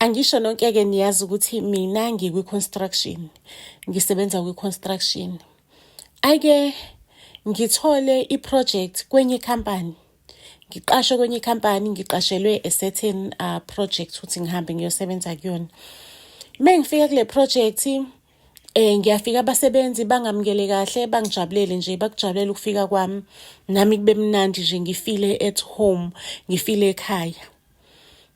Angisho nonke-ke niyazi ukuthi mina ngikwi-construction, ngisebenza kwi-construction. Ake ngithole i-project kwenye company, ngiqashwe kwenye company, ngiqashelwe a certain project ukuthi ngihambe ngiyosebenza kuyona. Mengifika kule project, ngiyafika abasebenzi bangamukele kahle, bangijabulele nje, bakujabulela ukufika kwami. Nami kube mnandi nje, ngifile at home, ngifile ekhaya.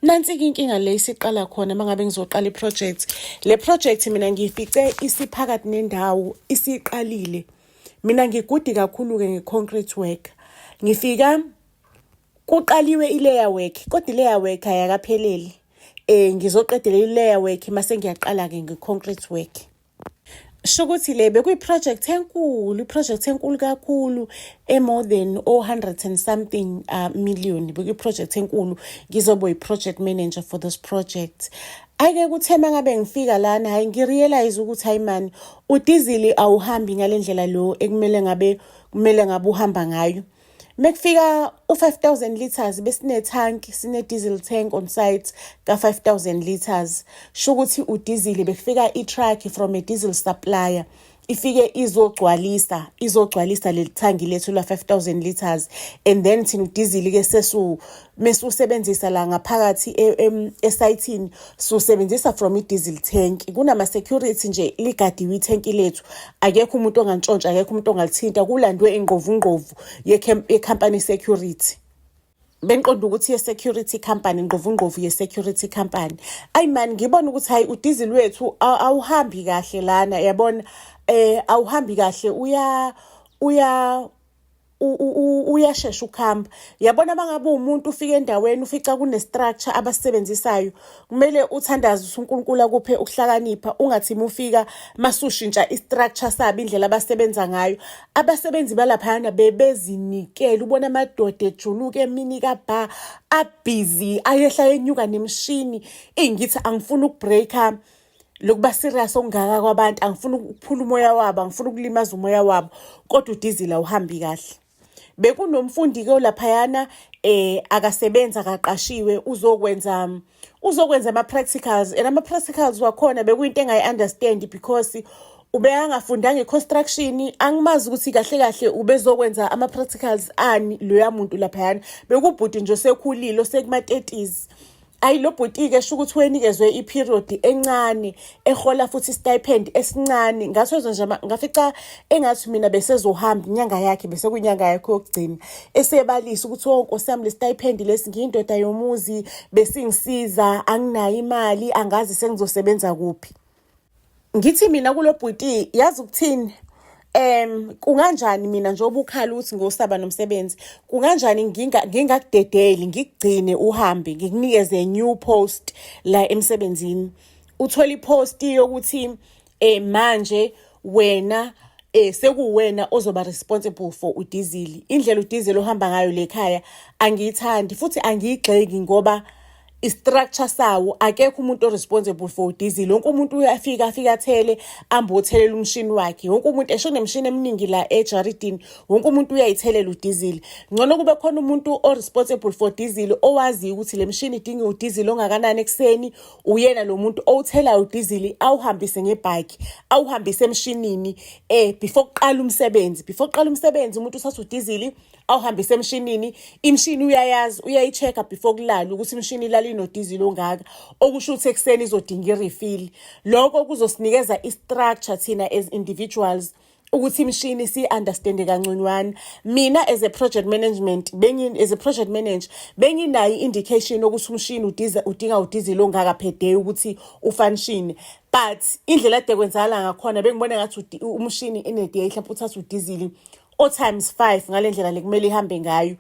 Nansi-ke inkinga le isiqala khona mangabe ngizoqala i-project. Le project mina ngiyifice isiphakathi nendawo, isiqalile. Mina ngigudi kakhulu-ke nge-concrete work. Ngifika kuqaliwe i-layer work, kodwa i-layer work ayakapheleli. Ngizoqedela i-layer work mase ngiyaqala-ke nge-concrete work. Shukuthi le bekuyi-project enkulu, i-project enkulu kakhulu, more than 100 and something million. Bekuyi-project enkulu, ngizoba yi-project manager for this project. Ake kuthe mangabe ngifika lana, hayi ngirealize ukuthi hayi man, udizili awuhambi ngalendlela lo ekumele ngabe uhamba ngayo. Mekufika u-5,000 liters besine-tank, sine-diesel tank on site ka-5,000 liters. Shukuthi udizili bekufika i-truck from a diesel supplier. Ifike izogcwalisa leli thangi lethu la 5,000 liters. And then thina udizili-ke mesusebenzisa la ngaphakathi esayithini, susebenzisa from i-diesel tank. Kunama-security nje ligadiwe ithanki lethu. Akekho umuntu ongantshontsha, akekho umuntu ongalithinta. Kulandwe ingqovungqovu ye-company security. Benqonda ukuthi ye-security company, ingqovungqovu ye-security company. Ayi man, ngibona ukuthi hayi udizili wethu awuhambi kahle lana, yabona, awuhambi kahle, uyashesha ukuhamba. Yabona mangabe umuntu ufika endaweni ufica kune-structure abasebenzisayo, kumele uthandaze ukuthi uNkulunkulu akuphe ukuhlakanipha, ungathi ufika masushintsha i-structure sabo, indlela abasebenza ngayo. Abasebenzi balaphayana bebezinikele, ubona amadoda ejunuka emini kabha, abhizi, ayehla enyuka nemishini. Ngithi angifuni ukubreaka lokuba serious ongaka kwabantu, angifuni ukuphula umoya wabo, angifuni ukulimaza umoya wabo, kodwa udizili awuhambi kahle. Bekunomfundi-ke olaphayana akasebenza, akaqashiwe, uzokwenza ama-practicals. And ama-practicals wakhona bekuyinto engayi-understand because ubeyangafundanga i-construction. Angimazi ukuthi kahle kahle ubezokwenza ama-practicals ani loya muntu laphayana. Bekubhuti nje osekhulile, osekuma-30s. Ayi lo bhuti-ke shukuthi wenikezwe i-period encane, ehola futhi stipend esincane. Ngasozo nje ngafica engathi mina besezohamba inyanga yakhe, bese kuyinyanga yakhe yokugcina. Esebalisa ukuthi Nkosi yami, le stipend lesi ngiyindoda yomuzi, besingisiza, anginayo imali, angazi sengizosebenza kuphi. Ngithi mina kulo bhuti, yazi ukuthini? Kunganjani mina njengoba ukhala ukuthi ngosaba nomsebenzi, kunganjani ngingakudedeli, ngikugcine uhambe, ngikunikeze new post la emsebenzini. Uthola ipost yokuthi manje wena sekuwena ozoba responsible for udizili. Indlela udizili ohamba ngayo lekhaya angiyithandi futhi angiyigxeki ngoba i-structure sawo akekho umuntu o-responsible for udizili. Wonke umuntu uyafika athele ambothelela umshini wakhe. Wonke umuntu esho nemishini eminingi la eJaridini, wonke umuntu uyayithelela udizili. Ngcono kube khona umuntu o-responsible for udizili, owazi ukuthi le mishini idinga udizili ongakanani ekseni. Uyena lo muntu owuthela udizili, awuhambise ngebhaki, awuhambise emshinini before kuqala umsebenzi umuntu uthatha udizili awuhambise emshinini. Imshini uyayazi, uyayi-check-a before kulala ukuthi imshini ilala inodizili ongaka, okusho ukuthi ekseni izodinga i-refill. Lokho kuzosinikeza i-structure thina as individuals ukuthi imshini si-understande kangconywana. Mina as a project manager benginayo indication ukuthi umshini udinga udizili ongaka per day ukuthi ufunction. But indlela ade kwenzakala ngakhona bengibona ngathi umshini ine-day mhlawumbe uthatha udizili times 5 ngalendlela lekumele ihambe ngayo.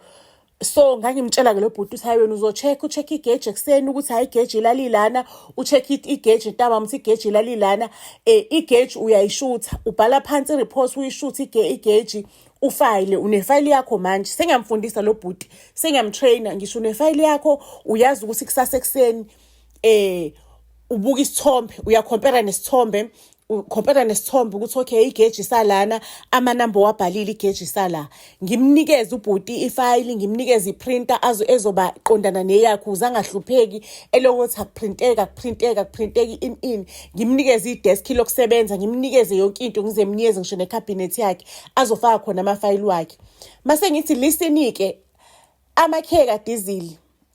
So ngangimtshela-ke lo bhuti ukuthi hayi wena ucheck igauge ekseni ukuthi hayi igauge ilalilana, ucheck igauge ntambama ukuthi igauge ilalilana. Igauge uyayishutha, ubhala phansi i-report, uyishutha igauge, ufile, unefile yakho manje. Sengiyamfundisa lo bhuti, sengiyamtrainer, ngisho unefile yakho, uyazi ukuthi kusasa ekseni ubuka isithombe, uyakompera nesithombe ukhompera nesithombe ukuthi okay igeji salana amanamba wabhalile igeji sala ngimnikeze ubhuti ifile ngimnikeze iprinter ezoba qondana neyakho uzangahlupheki elokuthi akuprinteki in ngimnikeze idesk lokusebenza ngimnikeze yonke into ngize mnikeze ngisho necabinet yakhe azofaka khona amafile wakhe mase ngithi listen ke amakheka diesel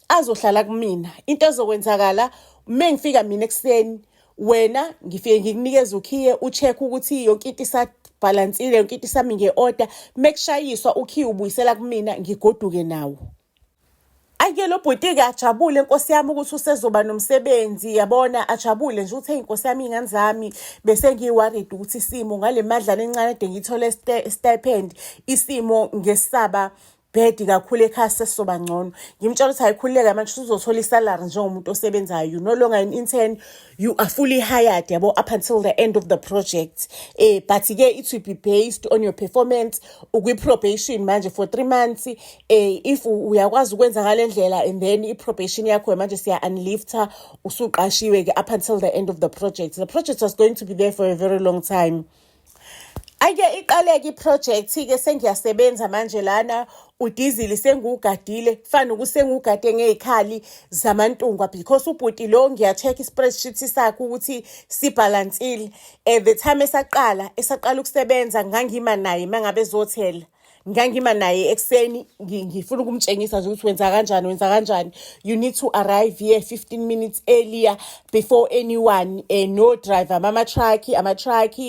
azohlala kumina into ezokwenzakala mengifika mina ekseni wena ngifike ngikunikeza ukhiye ucheck ukuthi yonke into isabalansile yonke into isami ngeorder mekushayiswa ukhiye ubuyisela kumina ngigoduke nawo ake lo bhuti ke ajabule inkosi yami ukuthi usezoba nomsebenzi yabona ajabule nje uthe inkosi yami ingane zami bese ngiworried ukuthi isimo ngale madlana encane ade ngithole stipend isimo ngesaba bhedi kakhulu ekhaya sesizoba ngcono ngimtshela ukuthi ayikhululeka manje uzothola isalary njengomuntu osebenzayo you no longer an intern you are fully hired yabo up until the end of the project but ke it will be based on your performance ukwi-probation manje for 3 months if uyakwazi ukwenza ngale ndlela and then i-probation yakho manje siya unlifter usuqashiwe ke up until the end of the project was going to be there for a very long time. Ake iqaleke iproject ke sengiyasebenza manje lana uDizili sengugadile kufana ukusengugade ngezikhali zamantungwa because ubhuti lo ngiyacheck ispreadsheet sakhe ukuthi sibalansile at the time esaqala ukusebenza ngangima naye mangabe ezothela ngangima naye ekseni ngifuna ukumtshengisa nje ukuthi wenza kanjani you need to arrive here 15 minutes earlier before anyone no driver ama truck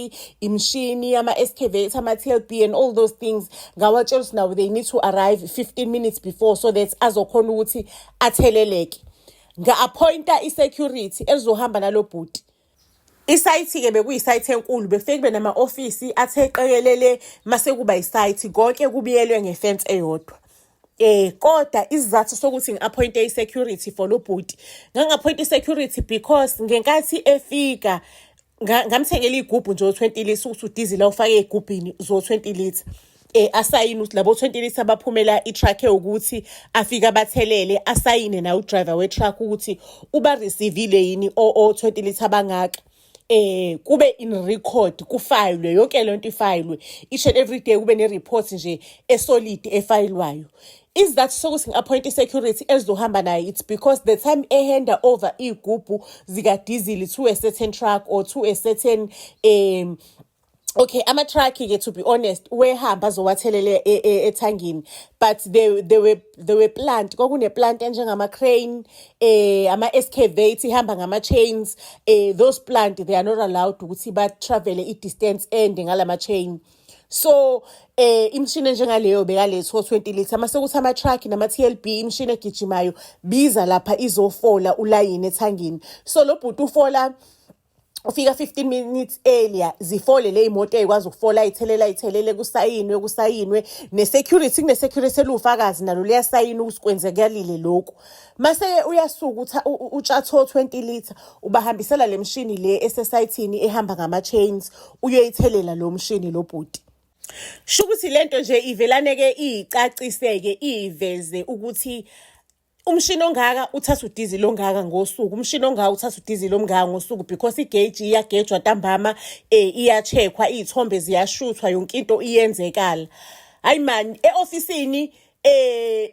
imshini ama excavator ama TLB and all those things ngawatshela ukuthi now they need to arrive 15 minutes before so that azokhona ukuthi atheleleke nga-appointa i-security ezohamba nalo bhuti. Isite ke bekuyisite enkulu befike kube nama office athe qekelele mase kuba isite konke kubiyelwe ngefence eyodwa. Kodwa isizathu sokuthi ngiappointe i-security for lo bhuti ngangappointe i-security because ngenkathi efika ngamthengela igubhu nje 20 liters ukuthi uDizzy la ufake igubhini zo 20 liters asayine ukuthi labo 20 liters abaphumela i-truck ukuthi afika bathelele asayine na udriver we-truck ukuthi uba receivile yini o 20 liters abangaka. Kube in record kufayilwe yonke lento ifayilwe each and every day kube ne report nje esolid efayilwayo. Is that sokuthi ngiappoint i-security ezohamba naye it's because the time ehanda over igubhu zika Dizzy to a certain truck or to a certain okay ama-truck ke to be honest wehamba azowathelele ethangini but they were plant kwakune plant enjengama crane ama-excavate ihamba ngama-chains those plant they are not allowed ukuthi ba-travel i-distance ende ngalama chain. So imshini njengaleyo bekaletho 20 liters mase kuthi ama-truck nama-TLB imshini egijimayo biza lapha izofola ulayini ethangini so lo bhuti ufola ufika 15 minutes earlier zifole le imoto ekwazi ukufola ithelele kusayinwe ne-security kune-security elufakazi nalo liyasayina ukuthi kwenzekalile lokhu mase uyasuka ukuthi utshatho 20 liter ubahambisela le mshini le esesayithini ehamba ngama-chains uyoyithelela lo mshini lo bhuti. Shukuthi lento nje ivelaneke icaciseke iveze ukuthi umshini ongaka uthatha uDizzy longaka ngosuku umshini ongaka uthatha uDizzy lomngaka ngosuku because igauge iyagejwa ntambama iyacheckwa izithombe ziyashuthwa yonke into iyenzekala. Hayi man eofisini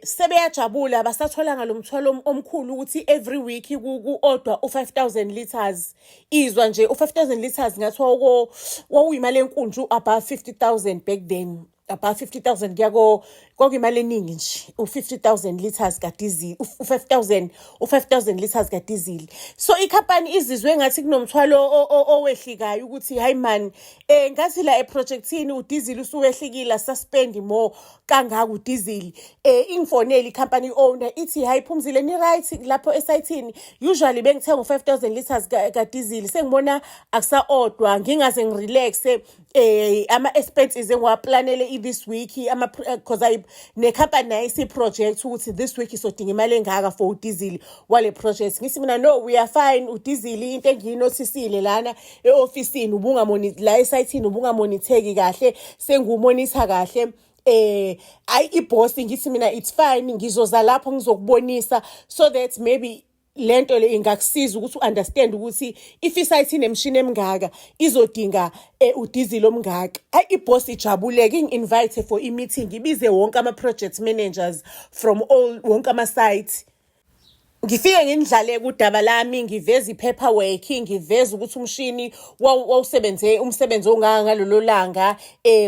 sebeyajabula abasatholanga lo mthwalo omkhulu ukuthi every week ku-order u5000 liters izwa nje u5000 liters ngathiwa kwakuyimali enkulu above 50000 back then above 50000 kuyako kwakuyimali eningi nje u5000 liters kaDizzy u5000 liters kaDizzy. So ikhampani izizwe ngathi kunomthwalo owehlikayo ukuthi hayi man ngathi la eprojectini uDizzy usuwehlikile suspend more kangaka uDizzy ingifonela icompany owner ithi hayi Phumzile ni right lapho esayithini usually bengithenga u5000 liters kaDizzy sengibona akusa-odwa ngingaze ngirelaxe ama expenses engiwaplanele this week because I nekhampani nayo isi-project ukuthi this week isodinga imali engaka for uDizzy wale project ngithi mina no we are fine uDizzy into engiyinotisile lana eofisini la esayithini ubungamonitheki kahle sengumonitha kahle iboss ngithi mina it's fine ngizoza lapho ngizokubonisa so that maybe lento le ingakusiza ukuthi u-understand ukuthi if isite inemishini emingaka izodinga udizili omngaka. Ibhosi ijabuleke ingi-invite for i-meeting, ibize wonke ama-project managers from wonke ama-sites. Ngifike ngindlale kudaba lami, ngiveza i-paperwork, ngiveza ukuthi umshini wawusebenze umsebenzi ongaka ngalolo langa,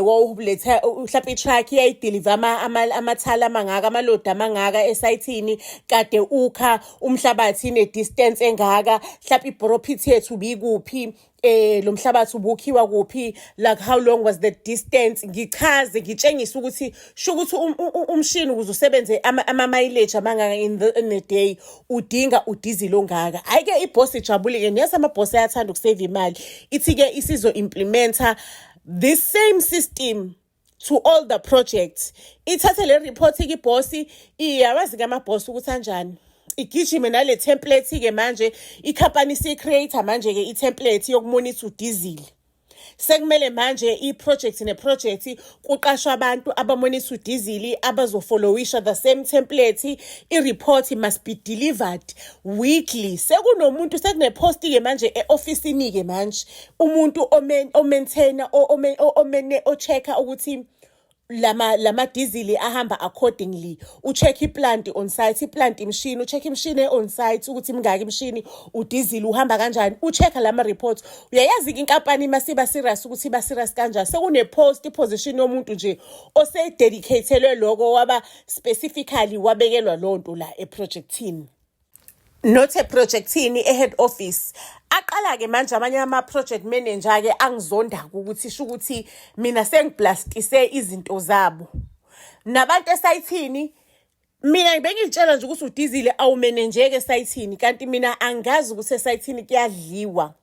wawuletha mhlawumbe i-truck iyayidiliva amathala amangaka, amalodi amangaka esayithini, kade ukha umhlabathi ne-distance engaka, mhlawumbe i-property yethu bikuphi, lo mhlabathi ubukhiwa kuphi, like how long was the distance, ngichaze ngitshengise ukuthi shukuthi umshini ukuze usebenze ama-mileage amangaka in a day udinga udizili ongaka. Hhayi-ke ibhosi ijabulile, niyase amabhosi ayathanda ukuseva imali, ithi-ke isizo-implementa this same system to all the projects. Ithathe le report-ke ibhosi, iyawazi-ke amabhosi ukuthi anjani. Igijime nale template-ke manje ikhampani si-create manje-ke i-template yokumonitha udizili. Sekumele manje i-project ne-project kuqashwa abantu abamonitha udizili abazofolowisha the same template. I-report must be delivered weekly. Sekunomuntu sekune-post-ke manje e-ofisini-ke manje, umuntu o-maintainer o-check-a ukuthi lama dizili ahamba accordingly. U-check i-plant on site, i-plant imishini, u-check imishini on site ukuthi mingaki imishini, udizili uhamba kanjani, u-check lama report. Uyayazi-ke inkampani masiba serious ukuthi iba serious kanjani. Sekune-post i-position yomuntu nje ose-dedicated lokho waba specifically wabekelwa lonto la eprojectini. Not eprojectini e-head office. Aqala-ke manje amanye ama-project manager-ke angizonda-ke ukuthi sho ukuthi mina sengiblastise izinto zabo. Nabantu esayithini, mina bengitshela nje ukuthi udizili awumenenjeke esayithini, kanti mina angazi ukuthi esayithini kuyadliwa.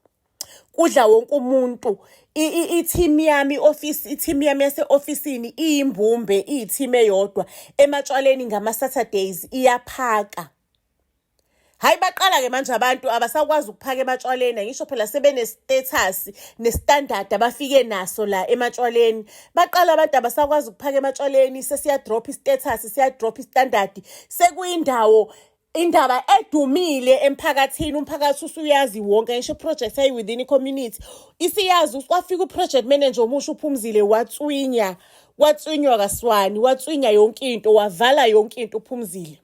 Kudla wonke umuntu. I-team yami i-team yami yase-ofisini iyimbumbe, iyi-team eyodwa. Ematshwaleni ngama-Saturdays iyaphaka. Hayi baqala-ke manje abantu abasakwazi ukuphaka ematshwaleni, ngisho phela sebene-status ne-standard abafike naso la ematshwaleni. Baqala abantu abasakwazi ukuphaka ematshwaleni, sesiya-drop i-status, siya-drop i-standard. Sekuyindawo indaba edumile emphakathini, umphakathi usuyazi wonke, ngisho project within i-community. Isiyazi kwafika u-project manager omusha uPhumzile watswinywa kaswani, watswinya yonke into, wavala yonke into uPhumzile.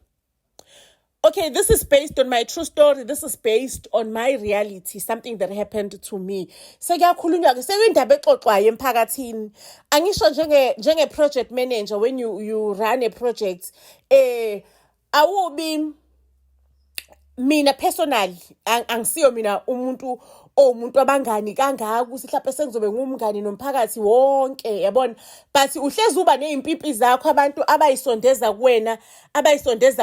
Okay, this is based on my true story. This is based on my reality, something that happened to me. Sekuyakhulunywa-ke, sekuyindaba exoxwayo emphakathini. Angisho njenge-project manager, when you run a project, awubi mina personally, angisiyo mina umuntu abangani kangaka ukuthi mhlawumbe sengizobe ngumngani nomphakathi wonke, yabona. But uhlezi uba ney'mpimpi zakho, abantu abayisondeza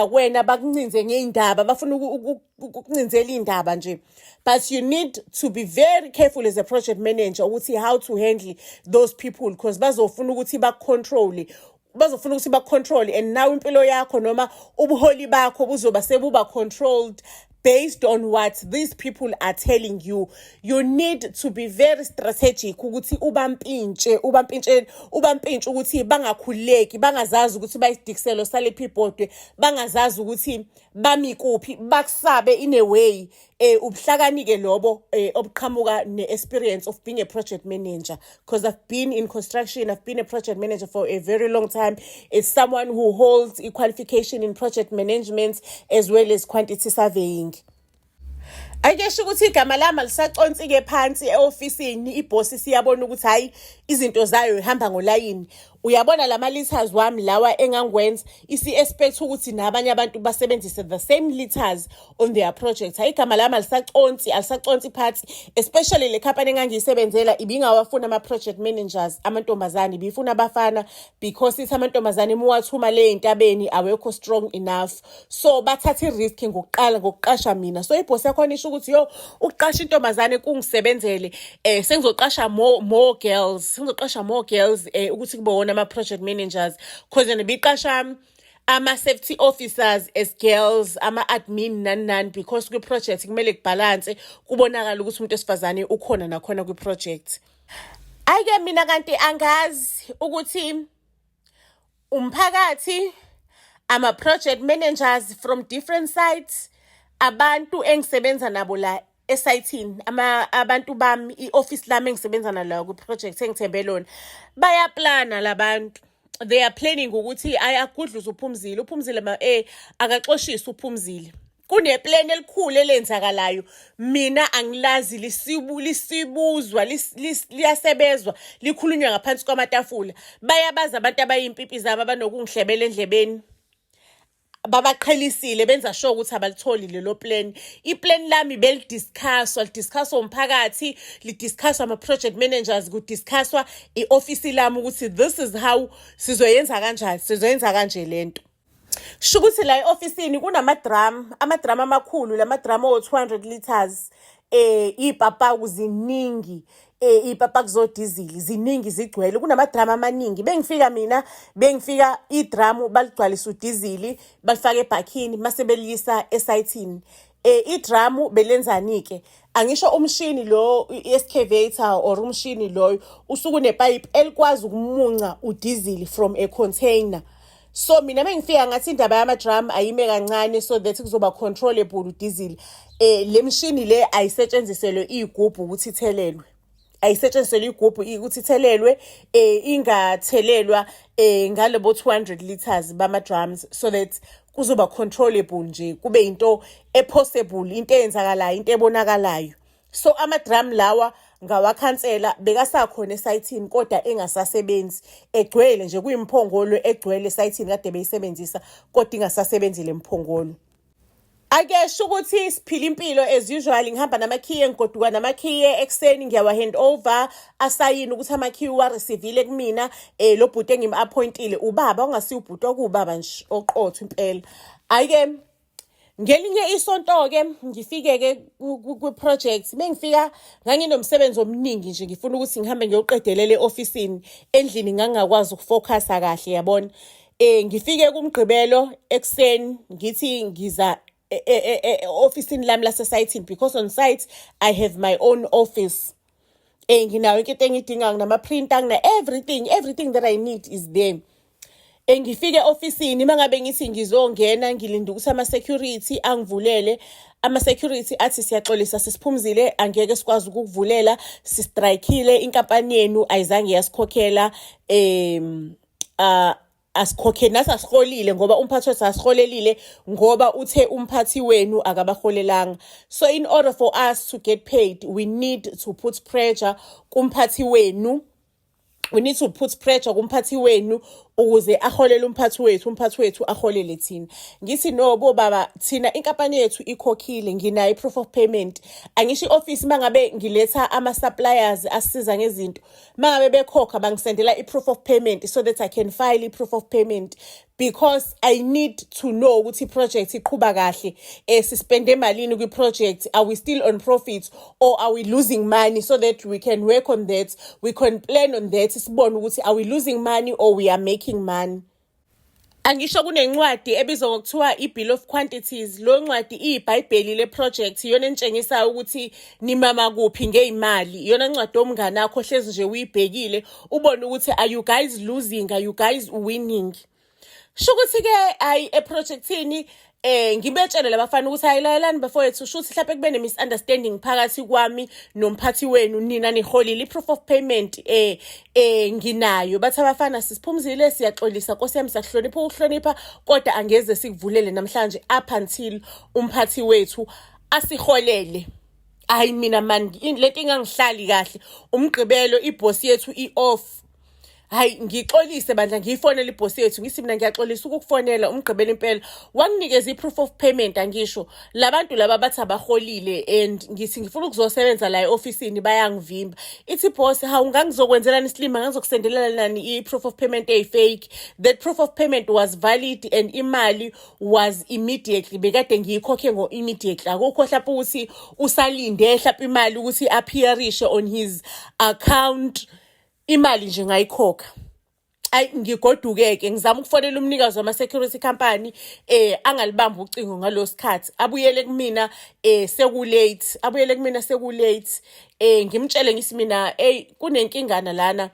kuwena bakuncinze ngey'ndaba, bafuna ukukuncinzela iy'ndaba nje. But you need to be very careful as a project manager ukuthi how to handle those people, because bazofuna ukuthi baku-control, and now impilo yakho noma ubuholi bakho buzoba sebuba controlled based on what these people are telling you. You need to be very strategic ukuthi ubampintshe ukuthi bangakhuleki, bangazazi ukuthi bayisidikiselo salephi ibhodwe, bangazazi ukuthi bami kuphi, bakusabe in a way. Ubuhlakani-ke lobo obuqhamuka ne-experience of being a project manager, because I've been in construction, I've been a project manager for a very long time. As someone who holds a qualification in project management as well as quantity surveying. Ayikesho ukuthi igama lami lisaconsi-ke phansi e-ofisini, ibhosi siyabona ukuthi hayi izinto zayo ihamba ngolayini. Uyabona lama-litters wami lawa engangwenza, isi-expect ukuthi nabanye abantu basebenzise the same litters on their project. Hayi igama lami alisaconsi phansi, especially le company engangiyisebenzela ibingawafuna ama-project managers amantombazane, ibifuna abafana, because ithi amantombazane muwathuma le y'ntabeni awekho strong enough. So bathatha i-risk ngokuqasha mina. So ibhosi yakhona isho ukuthi ukuqasha intombazane kungisebenzele, sengizoqasha more girls ukuthi kube wona ama-project managers, because yena biqasha ama-safety officers as girls, ama-admin nani, because kwi-project kumele kubalance, kubonakala ukuthi umuntu wesifazane ukhona nakhona kwi-project. Ayike mina kanti angazi ukuthi umphakathi, ama-project managers from different sites abantu engisebenza nabo la esayithini, abantu bami, i-office lami engisebenza nalo ku-project engithembe lona, bayaplana labantu. They are planning ukuthi akudluze uPhumzile. uPhumzile akaxoshise uPhumzile. Kuneplan elikhulu elenzakalayo. Mina angilazi lisibuzwa, liyasebezwa, likhulunywa ngaphansi kwamatafula. Bayabaza abantu abayimpipi zabo abanokungihlebela endlebeni. Babaqhelisile benza sure ukuthi abalitholi lelo plan. Iplan lami lidiscusswa umphakathi, lidiscusswa ama-project managers, kudiscusswa i-ofisi lami ukuthi this is how sizoyenza kanjani, sizoyenza kanje lento. Shukuthi la e-ofisini kunama-drum amakhulu, lama-drum o-200 liters. Iy'papaku ziningi. Iy'papaku zodizili ziningi zigcwele, kunama-drum amaningi. Bengifika i-drum baligcwalisa udizili, balifake ebhakini mase beliyisa esayithini. I-drum belenzani-ke? Angisho umshini lo i-excavator or umshini loyo usuke unepayipi elikwazi ukumunca udizili from a container. So mina mengifika ngathi indaba yama-drum ayime kancane so that kuzoba controllable udizili. Le mshini le ayisetshenziselwe iy'gubhu ukuthi ithelelwe. Ayisetshenziselwe igubhu ukuthi ithelelwe, ingathelelwa ngalebo 200 liters bama-drums so that kuzoba controllable nje, kube into possible, into eyenzakalayo, into ebonakalayo. So ama-drum lawa ngawakhansela, bekasakhona esayithini kodwa engasasebenzi, egcwele nje, kuyimphongolo egcwele esayithini kade beyisebenzisa kodwa ingasasebenzi le mphongolo. Ake sho ukuthi siphila impilo as usual, ngihamba namakhiye, ngigoduka namakhiye ekseni, ngiyawa hand over, asayini ukuthi amakhiye wareceiveile kumina. Lo bhuti engim-appointile ubaba, ongasiyo ubhuti okuwubaba nje oqotho impela. Ayike ngelinye isonto-ke ngifike-ke kwi-project. Mengifika nganginomsebenzi omningi nje, ngifuna ukuthi ngihambe ngiyoqedelela e-ofisini. Endlini ngangakwazi ukufocusa kahle, yabona. Ngifike kumgqibelo ekseni, ngithi ngiza ofisini lami lasesayithini because on site I have my own office. Nginayo into engidingayo, nama-printer, everything that I need is there. Ngifike ofisini, mangabe ngithi ngizongena, ngilinde ukuthi ama-security angivulele. Ama-security athi siyaxolisa sisiphumzile, angeke sikwazi ukukuvulela, sistrikile, inkampani yenu ayizange yasikhokhela. Asikhokheli, nathi asiholile ngoba umphathi wethu asiholelile ngoba uthe umphathi wenu akabaholelanga. So in order for us to get paid, we need to put pressure kumphathi wenu. We need to put pressure kumphathi wenu ukuze aholele umphathi wethu aholele thina. Ngithi no bo baba, thina inkampani yethu ikhokhile, nginayo i-proof of payment. Angisho i-office mangabe ngiletha ama-suppliers asiza ngezinto, mangabe bekhokha bangisendela i-proof of payment so that I can file i-proof of payment, because I need to know ukuthi i-project iqhuba kahle. Sispende malini kwi-project, are we still on profit or are we losing money, so that we can work on that, we can plan on that, sibone ukuthi are we losing money or we are making money. Angisho kunencwadi ebizwa ngokuthiwa i-Bill of Quantities. Lo ncwadi iyiBhayibheli le-project, iyona entshengisayo ukuthi nimama kuphi ngey'mali. Iyona ncwadi omngane akho hlezi nje uyibhekile ubone ukuthi are you guys losing, are you guys winning. Shukuthi-ke eprojectini ngibetshele labafana ukuthi hayilalani bafowethu, shuthi mhlawumbe kube ne-misunderstanding phakathi kwami nomphathi wenu, nina niholile i-proof of payment nginayo. Bathi abafana, sisiphumzile, siyaxolisa, Nkosi yami, siyakuhlonipha ukuhlonipha, kodwa angeze sikuvulele namhlanje up until umphathi wethu asiholele. Hayi mina mani, lento ingangihlali kahle. Umgqibelo ibhosi yethu i-off. Hayi ngixolise bandla, ngiyifonela ibhosi yethu ngithi mina ngiyaxolisa ukukufonela umgqibelo impela, wanginikeza i-proof of payment. Angisho labantu laba bathi abaholile and ngithi ngifuna ukuzosebenza la e-ofisini bayangivimba. Ithi boss, hawu ngangizokwenzelani isilima, ngangizokusendelela nani i-proof of payment fake. That proof of payment was valid and imali was immediately, bekade ngiyikhokhe immediately. Akukho mhlawumbe ukuthi usalinde mhlawumbe imali ukuthi appearishe on his account, imali nje ngayikhokha. Ngigoduke-ke ngizama ukufonela umnikazi wama-security company, angalibamba ucingo ngalo sikhathi, abuyele kumina sekulate. Ngimtshele ngithi mina kunenkingana lana,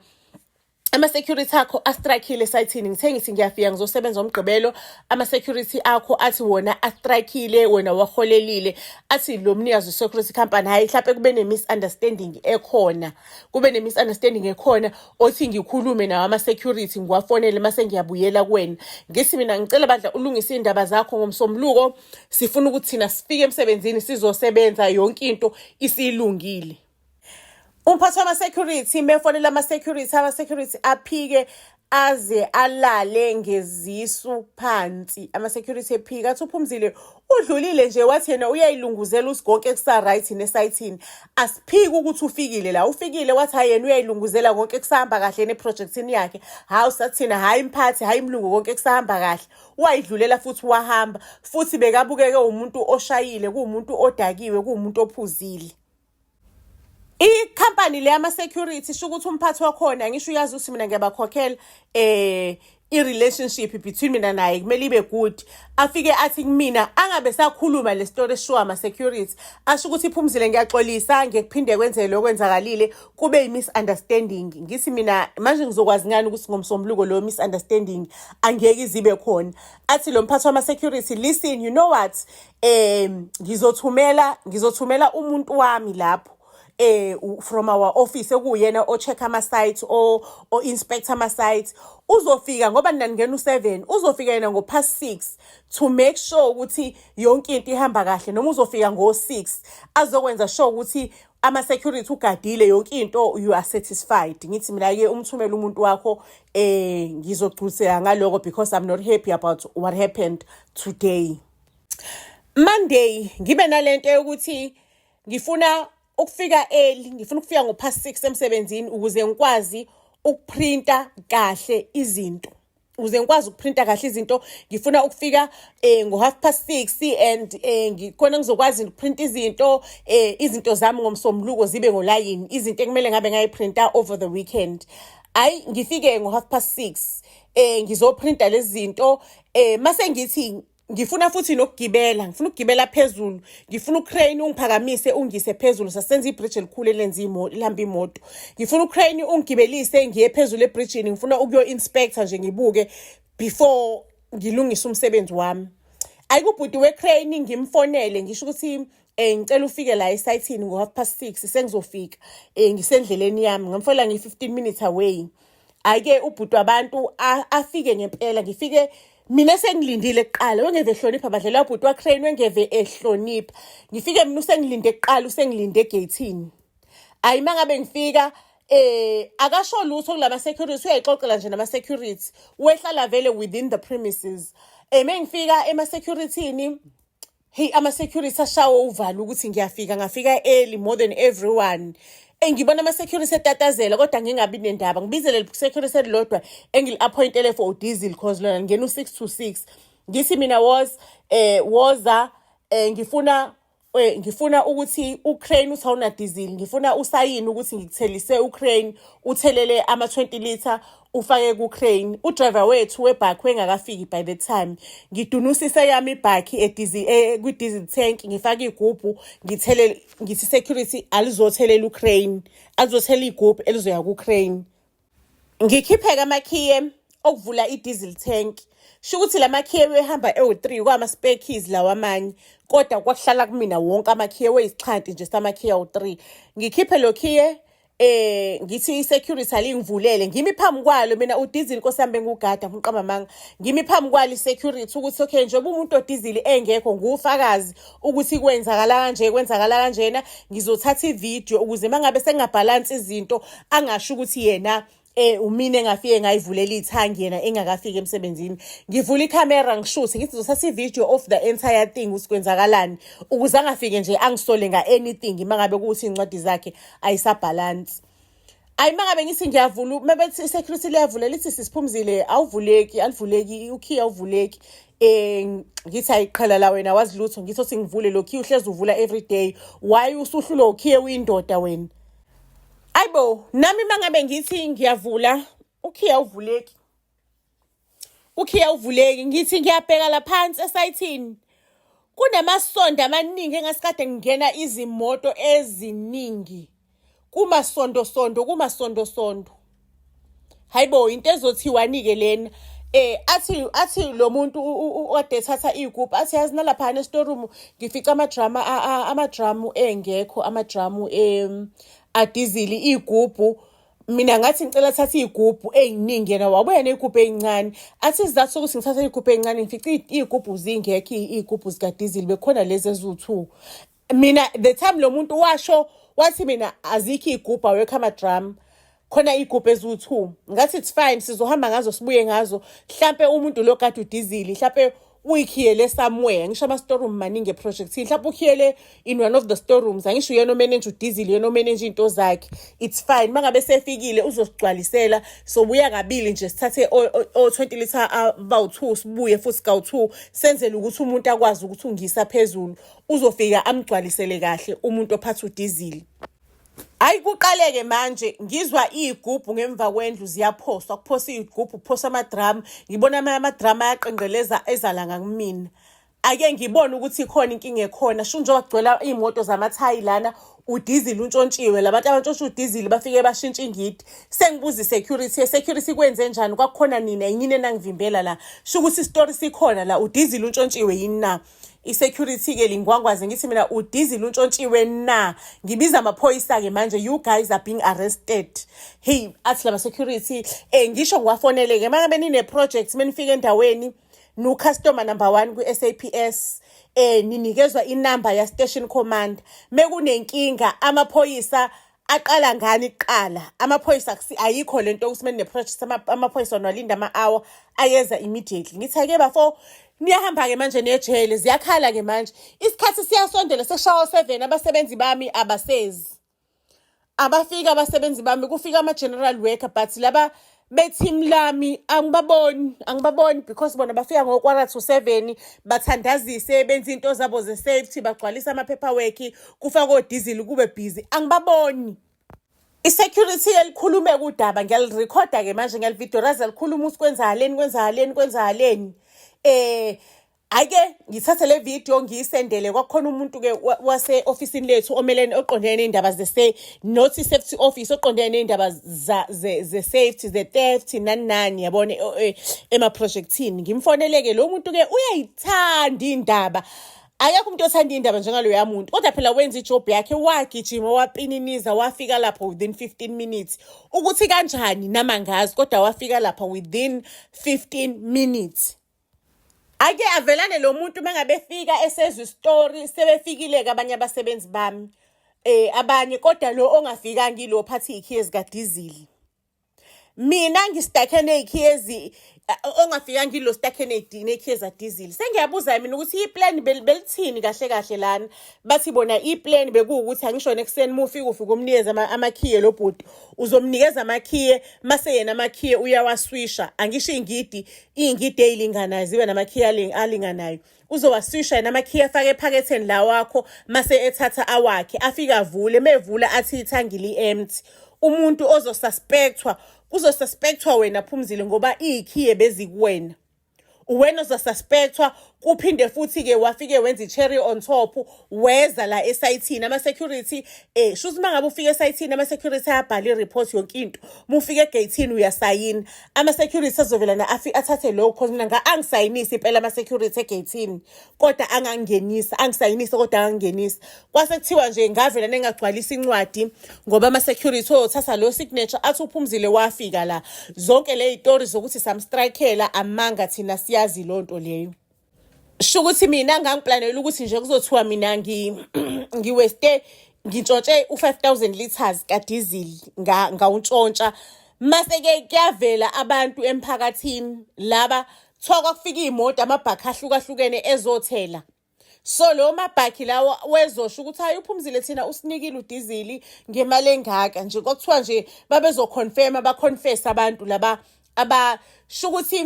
ama-security akho astrikile esayithini, ngithe ngithi ngiyafika ngizosebenza umgqibelo, ama-security akho athi wona astrikile, wena waholelile, athi lo mnikazi we-security company, hhayi mhlawumpe kube ne-misunderstanding ekhona, othi ngikhulume nawo ama-security, ngiwafonele mase ngiyabuyela kuwena. Ngithi mina ngicela bandla ulungise iy'ndaba zakho ngoMsombuluko, sifuna ukuthi thina sifike emsebenzini sizosebenza, yonke into isiyilungile. Umphathi wama-security mefonela ama-security aphike aze alale ngezisu phansi. Ama-security ephika athi uPhumzile udlulile nje, wathi yena uyayilunguzela usigonke kusa-right nesayithini. Asiphiki ukuthi ufikile la, ufikile wathi hayi yena uyayilunguzela konke kusahamba kahle neprojectini yakhe. Hawu sathi thina hayi mphathi, hayi mlungu, konke kusahamba kahle. Wayidlulela futhi wahamba, futhi bekabukeke umuntu oshayile, kuwumuntu odakiwe, kuwumuntu ophuzile. Ikhampani le yama-security sho ukuthi umphathi wakhona, ngisho uyazi ukuthi mina ngiyabakhokhela, i-relationship between mina naye kumele ibe good. Afike athi kumina angabe sakhuluma le story eshiwo ama-security, asho ukuthi Phumzile ngiyaxolisa ngekuphinde kwenzele okwenzakalile, kube i-misunderstanding. Ngithi mina manje ngizokwazi ngani ukuthi ngoMsombuluko lo misunderstanding angeke izibe khona. Athi lo mphathi wama-security, listen, you know what, ngizothumela umuntu wami lapho from our office ekuyena o-check ama-sites o-inspect ama-sites. Uzofika ngoba nina ningena u-7, uzofika yena ngo-6 to make sure ukuthi yonke into ihamba kahle, noma uzofika ngo-6 azokwenza sure ukuthi ama-security ugadile yonke into, you are satisfied. Ngithi mina-ke umthumela umuntu wakho, ngizogculiseka ngaloko because I'm not happy about what happened today. Monday ngibe nalento yokuthi ngifuna ukufika early, ngifuna ukufika ngo-6 emsebenzini ukuze ngikwazi ukuprinta kahle izinto. Ngifuna ukufika ngo-6:30 and ngikhona ngizokwazi ukuprinta izinto zami ngoMsombuluko zibe ngolayini, izinto ekumele ngabe ngayiprinta over the weekend. Hayi ngifike ngo-6:30 ngizoprinta lezi zinto, mase ngithi ngifuna futhi nokugibela, ngifuna ukugibela phezulu, ngifuna uCrane ungiphakamise ungise phezulu, sasenza ibridge elikhulu elenza lihamba imoto. Ngifuna uCrane ungigibelise ngiye phezulu ebridgeini, ngifuna ukuyo-inspector nje ngibuke before ngilungise umsebenzi wami. Ayikubhuti weCrane ngimfonele ngisho ukuthi ngicela ufike la esayithini ngo-6:30 sengizofika, ngisendleleni yami, ngamfonela ngi-15 minutes away. Ayike ubhuti wabantu afike ngempela, ngifike mina sengilindile kuqala, wengeve ehlonipha badlela wabhuti waCrane, wengeve ehlonipha. Ngifike mina usengilinde kuqala, usengilinde egate-ini. Ayi mangabe ngifika akasho lutho kulama security, uyayixoxela nje nama security, wehlala vele within the premises. Mengifika ema-security-ni, hey ama-security ashawo uvalo ukuthi ngafika early more than everyone. Ngibona ama-security etatazela kodwa ngingabi nendaba. Ngibizele le-security elilodwa engili-appointele for diesel cause lona ngena u-6 to 6. Ngithi mina woza ngifuna ukuthi uCrane uthi awuna diesel, ngifuna usayini ukuthi ngikuthelise uCrane uthelele ama-20 litre ufake kuCrane. Udriver wethu webhakhi wengakafiki by the time. Ngidunusise yami ibhakhi kwi-diesel tank, ngifake igubhu, ngithi security alizothelela uCrane, alizothelela igubhu elizoya kuCrane. Ngikhipheka amakhiye okuvula i-diesel tank. Sho ukuthi la makhiye wehamba ewu-3 kwama-spare keys lawa amanye, kodwa kwakuhlala kumina wonke amakhiye weyisixhanti nje samakhiye awu-3. Ngikhiphe lo khiye, ngithi i-security alingivulele, ngimi phambi kwalo mina uDizili Nkosi yami bengugada ngiqamba ngimi phambi kwalo i-security ukuthi okay njengoba umuntu oDizili engekho ngufakazi ukuthi kwenzakala kanjena, ngizothatha ivideo ukuze mangabe sengingabhalansi izinto angasho ukuthi yena umina engafike ngayivulela ithangi yena engakafiki emsebenzini. Ngivula ikhamera ngishuthe ngithi ngizothatha ivideo of the entire thing ukuthi kwenzakalani ukuze angafike nje angisole anything mangabe ukuthi incwadi zakhe ayisabhalansi. Ayi mangabe ngithi ngiyavula mabethi security liyavula lithi sisiphumzile alivuleki ukey awuvuleki. Ngithi ayiqhala la wena wazi lutho, ngithi othi ngivule lo key uhlezi uvula every day, why usuhlulo ukey uyindoda wena? Ayibo nami mangabe ngithi ngiyavula ukey awuvuleki, ngithi ngiyabheka la phansi esayithini kunamasondo amaningi engasikade ngingena izimoto eziningi kumasondo. hayibo into ezothiwa-ke lena athi lo muntu ade ethatha igubhu athi yazi nalaphana esitorumu ngifica amadramu engekho amadramu adizili igubhu. Mina ngathi ngicela thatha igubhu eziningi yena wabuya nezigubhu ezincane athi isizathu sokuthi ngithatha igubhu ezincane ngifica igubhu zingekho igubhu zikadizili bekhona lezi eziwu-2. Mina the time lo muntu washo wathi mina azikho igubhu awekho amadramu khona igubhu eziwu-2 ngathi it's fine sizohamba ngazo sibuye ngazo mhlampe umuntu lo kade udizili mhlampe uyikhiyele somewhere ngisho ama-storeroom maningi eprojectini mhlawumbe ukhiyele in one of the storerooms angisho uyena omanage udizili yena omanage into zakhe it's fine mangabe sefikile uzosigcwalisela sobuya kabili nje sithathe o-20 litre abawu-2 sibuye futhi kawu-2 senzele ukuthi umuntu akwazi ukuthi ungisa phezulu uzofika amgcwalisele kahle umuntu ophatha udizili. Hayi kuqaleke manje ngizwa igubhu ngemva kwendlu ziyaphoswa kuphosa igubhu kuphosa amadramu ngibona amadramu ayaqenqeleza ezalanga kumina ake ngibone ukuthi ikhona inkinga ekhona sho njengoba kugcwela iy'moto zamathayi lana udizili untshontshiwe labantu abantshontsha udizili bafike bashintsha ingidi sengibuza security kwenze njani kwakukhona nina yini enangivimbela la sho ukuthi isitori sikhona la udizili untshontshiwe yini na i-security-ke lingwangwaze ngithi mina udizili untshontshiwe na ngibiza amaphoyisa-ke manje you guys are being arrested. Hey athi lama security ngisho ngiwafonele-ke mangabe nine-project menifike endaweni no-customer number 1 kwi-SAPS ninikezwa inamba ya-station command mekunenkinga amaphoyisa aqala ngani kuqala amaphoyisa ayikho lento ukuthi menine-project amaphoyisa walinda ama-hour ayeza immediately ngithi ake bafo niyahamba-ke manje nejele ziyakhala-ke manje isikhathi siyasondela seshawa 7 abasebenzi bami abasezi abafika abasebenzi bami kufika ama-general worker but laba be-team lami angibaboni because bona bafika ngo-quarter to 7 bathandazise benza into zabo ze-safety bagcwalisa ama-paperwork kufakwe odizili kube busy angibaboni. I-security elikhulume kudaba ngiyalirekhoda-ke manje ngiyalividoraza likhuluma ukuthi kwenzahaleni ake ngithathe le video ngiyisendele kwakhona umuntu-ke wase-ofisini lethu omelene oqondene ney'ndaba nothi safety office oqondene ney'ndaba ze-safety ze-theft nani yabona emaprojectini ngimfonele-ke lo muntu-ke uyayithanda iy'ndaba akekho umuntu othanda iy'ndaba njengaloya muntu kodwa phela wenza ijob yakhe wagijima wapininiza wafika lapho within 15 minutes ukuthi kanjani namangazi kodwa wafika lapha within 15 minutes. Ake avelane lo muntu mangabefika esezwe story sebefikile-ke abanye abasebenzi bami abanye kodwa lo ongafikanga ilo phathi ikhiye zikadizili mina ngistakhe neyikhiyezi ongafikanga ilo stakhe nekhiye zadizili sengiyabuza mina ukuthi iplan belithini kahle lana bathi bona iplan bekuwukuthi angishone ekuseni mufika umnikeza amakhiye lo bhuti uzomnikeza amakhiye mase yena amakhiye uyawaswisha angisho ingidi eyilinganayo zibe namakhiye alinganayo uzowaswisha yena amakhiye afake ephaketheni la wakho mase ethatha awakhe afika avule mevula athi ithangili empty umuntu uzosuspectwa wena Phumzile ngoba ikhiye bezikuwena uwena ozosuspectwa kuphinde futhi-ke wafike wenza i-cherry on top weza la esayithini ama-security shuthi uma ngabe ufike esayithini ama-security ayabhala i-report yonke into uma ufike egeyithini uyasayina ama-security azovelana athathe lokho cause mina angisayinisi impela ama-security egeyithini kodwa angisayinisa kodwa angangenisa kwase kuthiwa nje ngavela nengagcwalisa incwadi ngoba ama-security oyothatha lo signature athi uPhumzile wafika la zonke le y'tori zokuthi samstrikela amanga thina siyazi lonto leyo. Shukuthi mina ngangiplanela ukuthi nje kuzothiwa mina ngiweste ngintshontshe u-5,000 liters kadizili ngawuntshontsha mase-ke kuyavela abantu emphakathini laba kuthiwa kufika iy'moto amabhakhi ahlukahlukene ezothela so lo mabhakhi lawo wezosho ukuthi hayi uPhumzile thina usinikile udizili ngemali engaka nje kwakuthiwa nje babezoconfirma baconfess abantu laba abasho ukuthi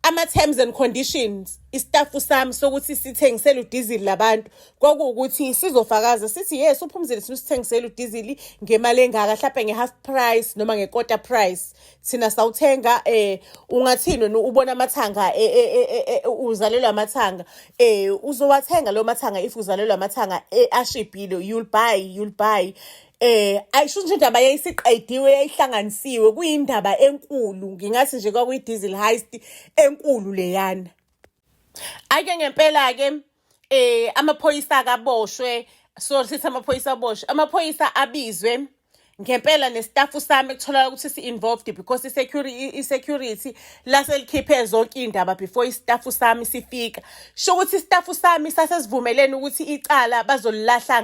ama-terms and conditions istafu sami sokuthi sithengisele udizili labantu kwakuwukuthi sizofakaza sithi yes uPhumzile thina sithengisele udizili ngemali engaka mhlawumbe nge-half price noma nge-quarter price thina sawuthenga ungathini wena ubona amathanga uzalelwa amathanga uzowathenga lo mathanga if uzalelwa amathanga ashibhile you'll buy Ayisho nje indaba yayisiqediwe yayihlanganisiwe kuyindaba enkulu ngingathi nje kwakuyi-diesel heist enkulu leyana. Ake ngempela-ke amaphoyisa akaboshwe, sorry sithi amaphoyisa aboshwe, amaphoyisa abizwe ngempela nestafu sami ekutholakala ukuthi si-involved because i-security laselikhiphe zonke iy'ndaba before istafu sami sifika. Sho ukuthi istafu sami sasesivumelene ukuthi icala bazolilahla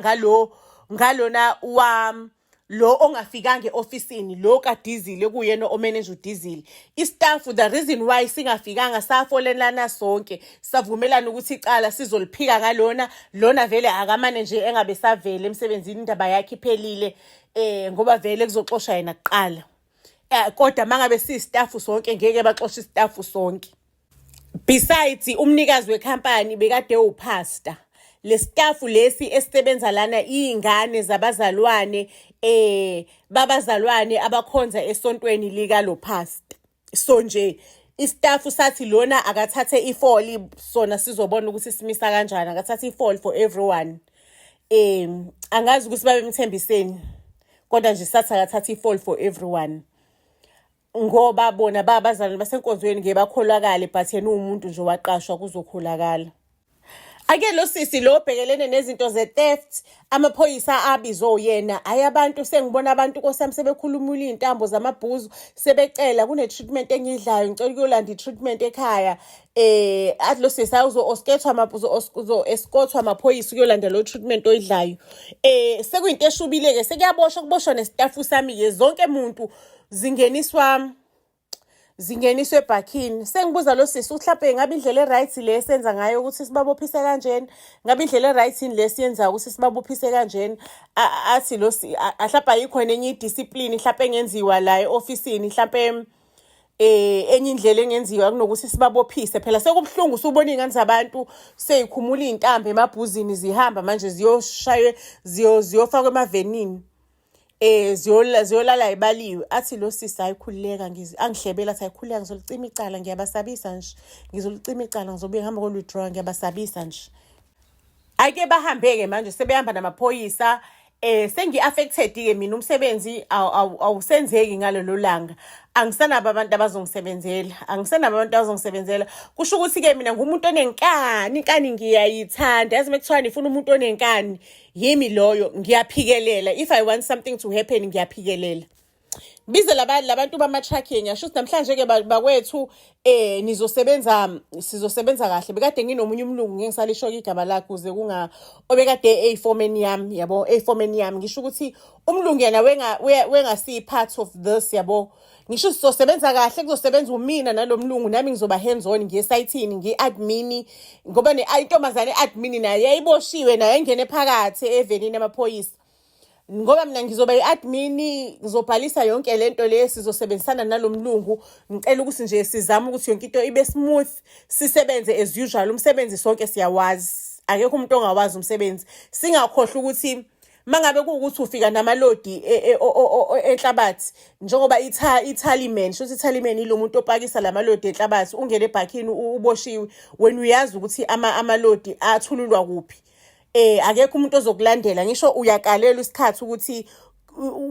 ngalona lo ongafikanga e-ofisini, lo kaDizile kuyena omanage uDizile. Istafu, the reason why singafikanga safolelana sonke savumelana ukuthi icala sizoliphika lona vele akamane nje engabe savele emsebenzini indaba yakhe iphelile ngoba vele kuzoxoshwa yena kuqala. Kodwa mangabe siyistafu sonke ngeke baxoshe istafu sonke. Besides umnikazi wekhampani bekade upastor. Le staff lesi esisebenza lana iy'ngane zabazalwane babazalwane abakhonza esontweni lika lo pastor. So nje istaff sathi lona akathathe ifoli sona sizobona ukuthi simisa kanjani, akathathe ifoli for everyone. Angazi ukuthi babemthembiseni kodwa nje sathi akathathe ifoli for everyone. Ngoba bona babazalwane basenkonzweni ngeke bakholakale but yena umuntu nje waqashwa kuzokholakala. Ake lo sisi lo bhekelene nezinto ze-theft, amaphoyisa abizwe yena. Ayabantu sengibona abantu nkosami sebekhulumula iy'ntambo zamabhuzu sebecela kune-treatment engiyidlayo ngicela ukuyolanda i-treatment ekhaya. Athi lo sisi uzo-escortwa amaphoyisa ukuyolanda lo treatment oyidlayo. Sekuyinto eshubile-ke sekuyaboshwa kuboshwa nestafu sami-ke zonke muntu zingeniswe ebhakini. Sengibuza lo sisi mhlawumbe ngabe indlela e-right le esenza ngayo ukuthi sibabophise kanjeni, ngabe indlela e-right le esiyenzayo ukuthi sibabophise kanjeni. Athi lo mhlawumbe ayikho enye idiscipline mhlawumbe engenziwa la e-ofisini, mhlawumbe enye indlela engenziwa kunokuthi sibabophise. Phela sekubuhlungu usubona iy'ngane zabantu seyikhumula iy'ntambo emabhuzini zihamba manje ziyofakwa emavenini. Ziyolala ibaliwe. Athi lo sisi ayikhululeka angihlebela athi ayikhululeka ngizolicima icala ngiyabasabisa nje. Ngizolicima icala ngizobuye ngihamba ngolu-withdraw ngiyabasabisa nje. Ake bahambe-ke manje sebehamba namaphoyisa. Sengi-affected-ke mina umsebenzi awusenzeki ngalelo langa. Angisenabo abantu abazongisebenzela. Kusho ukuthi-ke mina ngumuntu onenkani, inkani ngiyayithanda. Yazi mekuthiwa nifuna umuntu onenkani, yimi loyo, ngiyaphikelela. If I want something to happen, ngiyaphikelela. Bize labantu bama-tracking ngisho ukuthi namhlanje-ke bakwethu sizosebenza kahle. Bekade nginomunye umlungu ngeke ngisalisho igama lakhe ukuze obekade eyiforeman yami, yabo, eyiforeman yami. Ngisho ukuthi umlungu yena wengasi part of this, yabo. Ngisho sizosebenza kahle, kuzosebenza umina nalo mlungu, nami ngizoba hands on ngiye-site-ini ngiyi-admin ngoba intombazane e-admin nayo yayiboshiwe nayo engene phakathi evenini amaphoyisa. Ngoba mina ngizoba yi-admin ngizobhalisa yonke lento le sizosebenzisana nalo mlungu. Ngicela ukuthi nje sizame ukuthi yonke into ibe smooth, sisebenze as usual. Umsebenzi sonke siyawazi, akekho umuntu ongawazi umsebenzi. Singakhohlwa ukuthi mangabe kuwukuthi ufika namalodi enhlabathi njengoba i-tallyman, sho ukuthi i-tallyman ilo muntu opakisa lamalodi enhlabathi, ungene ebhakini uboshiwe wena uyazi ukuthi amalodi athululwa kuphi. Akekho umuntu ozokulandela. Ngisho uyakalela isikhathi ukuthi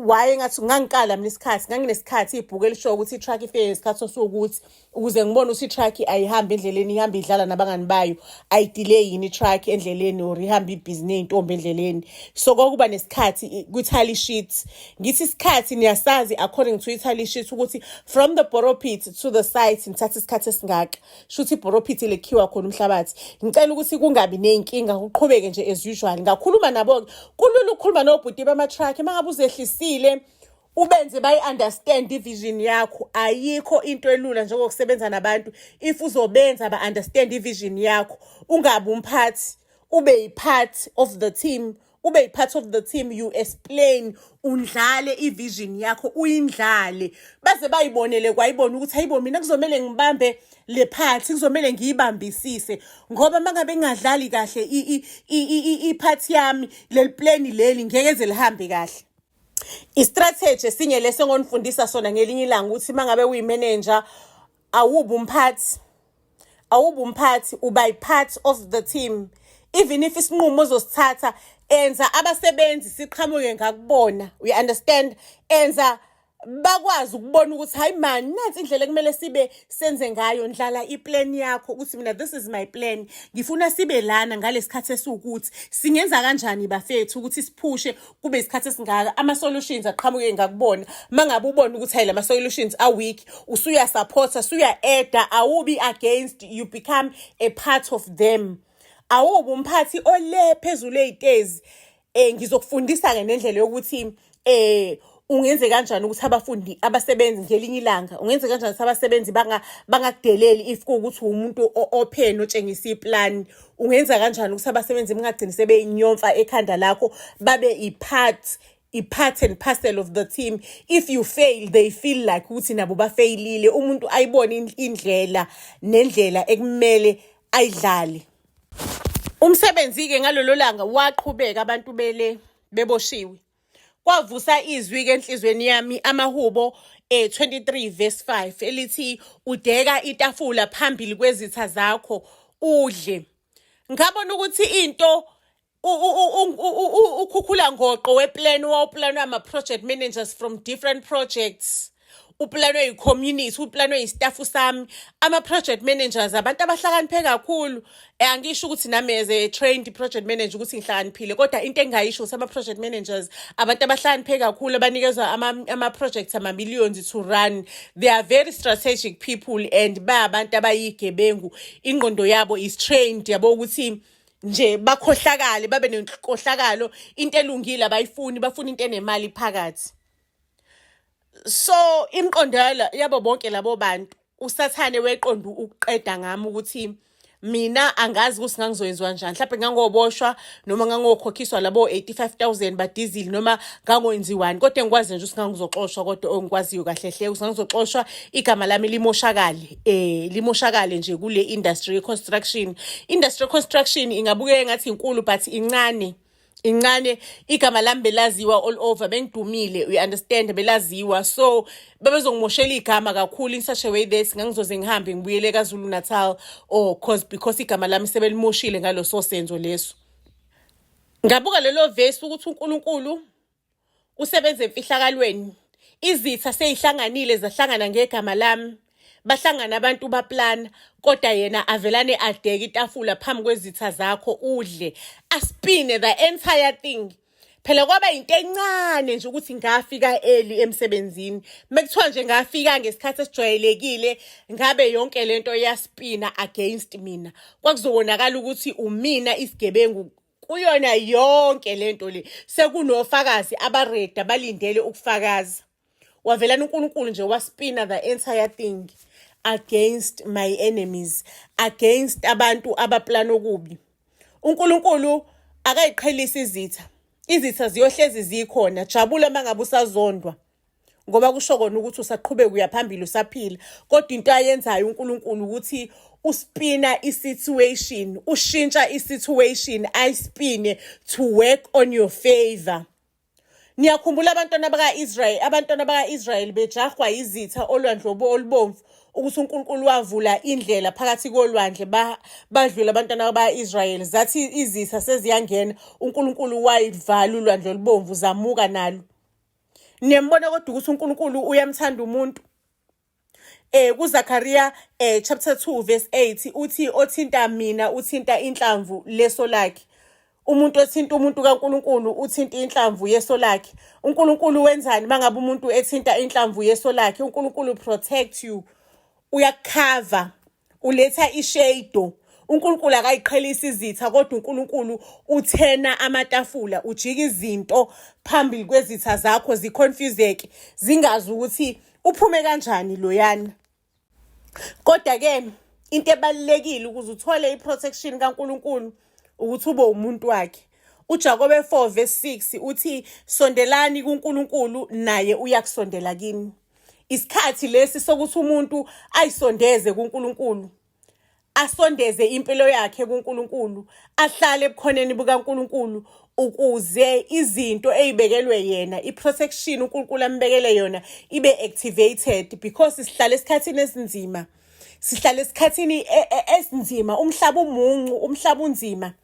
waye ngathi ngangikala mina isikhathi, nganginesikhathi ibhuku elisho ukuthi i-truck ifike ngesikhathi sokuthi ukuze ngibone ukuthi i-truck ayihambi endleleni, ihamba idlala nabangani bayo, ayidelay yini i-truck endleleni or ihamba ibhizi ney'ntombi endleleni. So kokuba nesikhathi kwi-tally sheet. Ngithi isikhathi niyasazi according to i-tally sheet ukuthi from the borrow pit to the site nithatha isikhathi esingaka. Shuthi i-borrow pit lekhiwa khona umhlabathi. Ngicela ukuthi kungabi nenkinga, kuqhubeke nje as usual. Ngakhuluma nabo, kulula ukukhuluma nobhuti bama-truck mangabe uzehlisile ubenze bayi-understand i-vision yakho. Ayikho into elula njengokusebenza nabantu. If uzobenza ba-understand i-vision yakho, ungabi umphathi, ube yi-part of the team. Ube yi-part of the team, you explain, undlale i-vision yakho, uyindlale. Baze bayibonele kwayibona ukuthi hayibo mina kuzomele ngibambe le part, kuzomele ngiyibambisise. Ngoba mangabe ngingadlali kahle i-part yami, leli plan leli ngeke ze lihambe kahle. I-strategy esinye lese ngonifundisa sona ngelinye ilanga ukuthi mangabe uyi-manager awubi umphathi, uba yi-part of the team. Even if isinqumo ozosithatha enza abasebenzi siqhamuke ngakubona, we understand, enza bakwazi ukubona ukuthi hayi man, nansi indlela ekumele sibe senze ngayo, ndlala iplan yakho ukuthi mina this is my plan, ngifuna sibe lana ngalesikhathi esiwukuthi singenza kanjani bafethu ukuthi siphushe kube isikhathi esingaka, ama-solutions aqhamuke ngakubona. Mangabe ubona ukuthi hayi lama-solutions are-weak, usuya-supporta, suya-adda, awubi against, you become a part of them. Awubi umphathi ole phezulu ey'tezi. Ngizokufundisa-ke nendlela yokuthi ungenze kanjani ukuthi abasebenzi ngelinye ilanga ungenze kanjani ukuthi abasebenzi bangakudeleli if kuwukuthi umuntu open otshengisa iplan. Ungenza kanjani ukuthi abasebenzi bangagcini sebeyinyomfa ekhanda lakho, babe i-part and parcel of the team. If you fail, they feel like ukuthi nabo bafeyilile, umuntu ayibone indlela nendlela ekumele ayidlale. Umsebenzi-ke ngalolo langa waqhubeka, abantu beboshiwe. Kwavusa izwi-ke enhlizweni yami amaHubo 23 verse 5 elithi udeka itafula phambili kwezitha zakho udle. Ngabona ukuthi into ukhukhula ngoqo weplan wawuplanwe ama-project managers from different projects. Uplanwe yi-community, uplanwe yi-staff sami, ama-project managers abantu abahlakaniphe kakhulu. Angisho ukuthi nami as a trained project manager ukuthi ngihlakaniphile, kodwa into engayisho ukuthi ama-project managers abantu abahlakaniphe kakhulu abanikezwa ama-projects ama-millions to run. They are very strategic people and abantu abayigebengu. Ingqondo yabo is trained, yabo ukuthi nje bakhohlakale, babe nenkohlakalo, into elungile abayifuni, bafuna into enemali phakathi. So imqondo yabo bonke labo bantu usathane weqonda ukuqeda ngami ukuthi mina angazi ukuthi ngangizoyenziwa njani. Mhlawumbe ngangoboshwa noma ngangokhokhiswa labo 85,000 badizili noma ngangoyenziwani, kodwa engikwazi nje ukuthi ngangizoxoshwa. Kodwa ongikwaziyo kahle hle ukuthi ngangizoxoshwa, igama lami limoshakale nje kule industry construction. Industry construction ingabukeka engathi inkulu but incane. Igama lami belaziwa all over, bengidumile, we understand, belaziwa. So babezongimoshela igama kakhulu in such a way that ngangizoze ngihambe ngibuyele KwaZulu Natal because igama lami sebelimoshile ngalo sosenzo leso. Ngabuka lelo verse ukuthi uNkulunkulu usebenza emfihlakalweni. Izitha seyihlanganile zahlangana ngegama lami. Bahlangana abantu baplana, kodwa yena avelane adeke itafula phambi kwezitha zakho udle. Aspine the entire thing. Phela kwaba into encane nje ukuthi ngafika early emsebenzini. Mekuthiwa nje ngafika ngesikhathi esijwayelekile, ngabe yonke lento yaspina against mina. Kwakuzobonakala ukuthi umina isigebengu kuyona yonke lento le. Sekunofakazi abareda balindele ukufakaza. Wavelana uNkulunkulu nje waspina the entire thing against my enemies, against abantu abaplana okubi. uNkulunkulu akayiqhelisa izitha. Izitha ziyohlezi zikhona, jabula mangabe usazondwa, ngoba kusho kona ukuthi usaqhubeka uya phambili usaphila. Kodwa into ayenzayo uNkulunkulu ukuthi uspina isituation, ushintsha isituation, ayispine to work on your favor. Niyakhumbula abantwana baka-Israyeli bejahwa izitha olwandle olubomvu ukuthi uNkulunkulu wavula indlela phakathi kolwandle badlula abantwana baka-Israyeli. Zathi izitha seziyangena, uNkulunkulu wayivala ulwandle olubomvu zamuka nalo. Niyambona kodwa ukuthi uNkulunkulu uyamthanda umuntu. KuZakhariya chapter 2 verse 8 uthi othinta mina uthinta inhlamvu leso lakhe. Umuntu othinta umuntu kaNkulunkulu uthinta inhlamvu yeso lakhe. uNkulunkulu wenzani mangabe umuntu ethinta inhlamvu yeso lakhe? uNkulunkulu protect you, uyakhava, uletha ishade. uNkulunkulu akayiqhelisa izitha, kodwa uNkulunkulu uthena amatafula, ujika izinto phambili kwezitha zakho ziconfuseke, zingazi ukuthi uphume kanjani loyana. Kodwa-ke into ebalulekile ukuze uthole i-protection kaNkulunkulu ukuthi ube umuntu wakhe. uJakobe 4 verse 6 uthi sondelani kuNkulunkulu naye uyakusondela kini. Isikhathi lesi sokuthi umuntu ayisondeze kuNkulunkulu, asondeze impilo yakhe kuNkulunkulu, ahlale ebukhoneni bukaNkulunkulu ukuze izinto ezibekelwe yena, i-protection uNkulunkulu ambekele yona ibe activated, because sihlala esikhathini esinzima. Sihlala esikhathini esinzima, umhlaba umuncu, umhlaba unzima.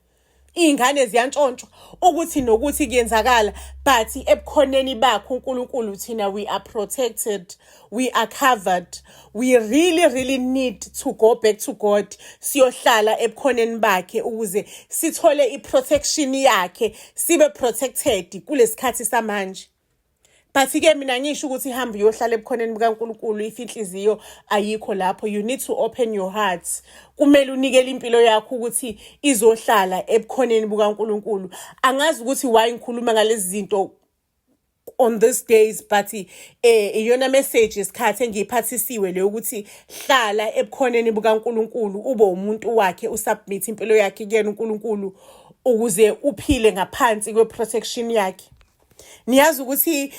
iy'ngane ziyantshontshwa ukuthi nokuthi kuyenzakala, but ebukhoneni bakho uNkulunkulu thina we are protected, we are covered. We really need to go back to God, siyohlala ebukhoneni bakhe ukuze sithole i-protection yakhe, sibe protected kulesikhathi samanje. But-ke mina ngisho ukuthi hamba uyohlala ebukhoneni bukaNkulunkulu if inhliziyo ayikho lapho. You need to open your heart. Kumele unikele impilo yakho ukuthi izohlala ebukhoneni bukaNkulunkulu. Angazi ukuthi why ngikhuluma ngalezi zinto on these days, but iyona message isikhathi engiyiphathisiwe le ukuthi hlala ebukhoneni bukaNkulunkulu, ube umuntu wakhe, usubmit impilo yakhe kuyena uNkulunkulu ukuze uphile ngaphansi kwe-protection yakhe. Niyazi ukuthi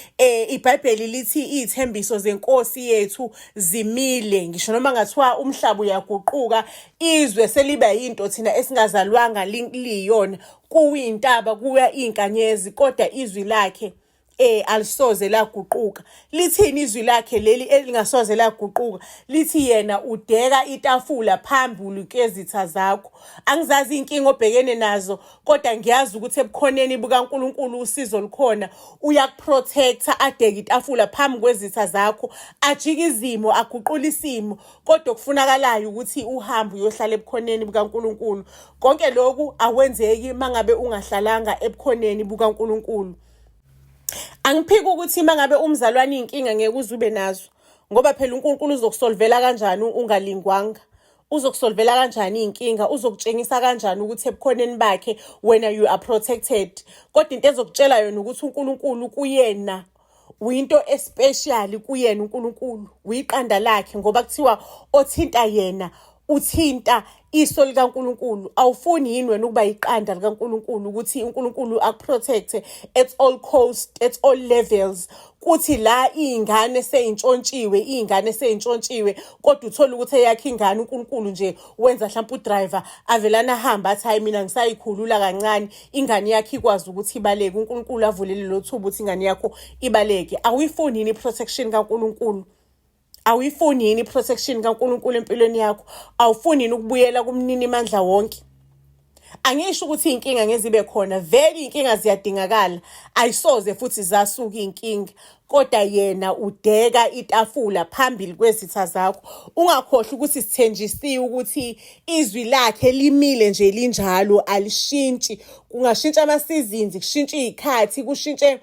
iBhayibheli lithi izithembiso zenkosi yethu zimile, ngisho noma ngathiwa umhlaba uyaguquka, izwe seliba yinto thina esingazalwanga liyona, kuyintaba kuya inkanyezi, kodwa izwi lakhe alisoze laguquka. Lithini izwi lakhe leli elingasoze laguquka? Lithi yena udeka itafula phambili kwezitha zakho. Angizazi inkinga obhekene nazo, kodwa ngiyazi ukuthi ebukhoneni bukaNkulunkulu usizo likhona. Uyakuprotecta, adeke itafula phambi kwezitha zakho, ajike izimo, aguqula isimo, kodwa kufunakalayo ukuthi uhambe uyohlala ebukhoneni bukaNkulunkulu. Konke lokhu akwenzeki mangabe ungahlalanga ebukhoneni bukaNkulunkulu. Angiphiki ukuthi mangabe umzalwane inkinga ngeke uzube nazo, ngoba phela uNkulunkulu uzokusolvela kanjani ungalingwanga? Uzokusolvela kanjani inkinga? Uzokutshengisa kanjani ukuthi ebukhoneni bakhe wena you are protected? Kodwa into ezokutshela yona ukuthi uNkulunkulu kuyena uyinto especial, kuyena uNkulunkulu uyiqanda lakhe, ngoba kuthiwa othinta yena uthinta iso likaNkulunkulu. Awufuni yini wena ukuba iqanda likaNkulunkulu ukuthi uNkulunkulu akuprotecte at all cost, at all levels? Kuthi la iy'ngane sey'ntshontshiwe, kodwa uthola ukuthi eyakhe ingane uNkulunkulu nje wenza mhlawumbe udriver avelana ahamba athi hayi mina ngisayikhulula kancane ingane yakhe ikwazi ukuthi ibaleke. uNkulunkulu avulele lo thuba ukuthi ingane yakho ibaleke. Awuyifuni yini i-protection kaNkulunkulu? Awuyifuni yini i-protection kaNkulunkulu empilweni yakho? Awufuni yini ukubuyela kumnini mandla wonke? Angisho ukuthi iy'nkinga ngezibe khona, vele iy'nkinga ziyadingakala, ayisoze futhi zasuka iy'nkinga, kodwa yena udeka itafula phambili kwezitha zakho. Ungakhohlwa ukuthi sithenjisiwe ukuthi izwi lakhe limile nje linjalo, alishintshi. Kungashintsha ama-seasons, kushintshe iy'khathi, kushintshe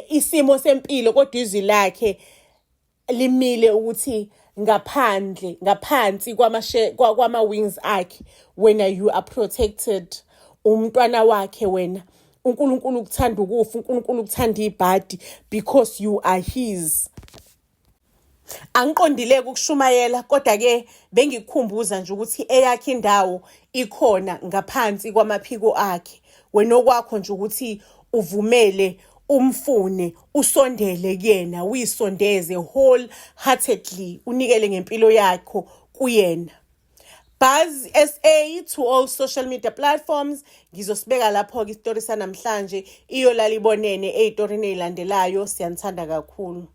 isimo sempilo, kodwa izwi lakhe limile ukuthi ngaphansi kwama-wings akhe wena you are protected. Umntwana wakhe wena. uNkulunkulu ukuthanda ukufa, uNkulunkulu ukuthanda ibhadi, because you are his. Angiqondileke ukushumayela, kodwa-ke bengikukhumbuza nje ukuthi eyakhe indawo ikhona ngaphansi kwamaphiko akhe. Wena okwakho nje ukuthi uvumele, umfune, usondele kuyena, uyisondeze wholeheartedly, unikele ngempilo yakho kuyena. Buzz SA to all social media platforms. Ngizosibeka lapho-ke isitori sanamhlanje iyolala ibonene ey'torini ey'landelayo. Siyanithanda kakhulu.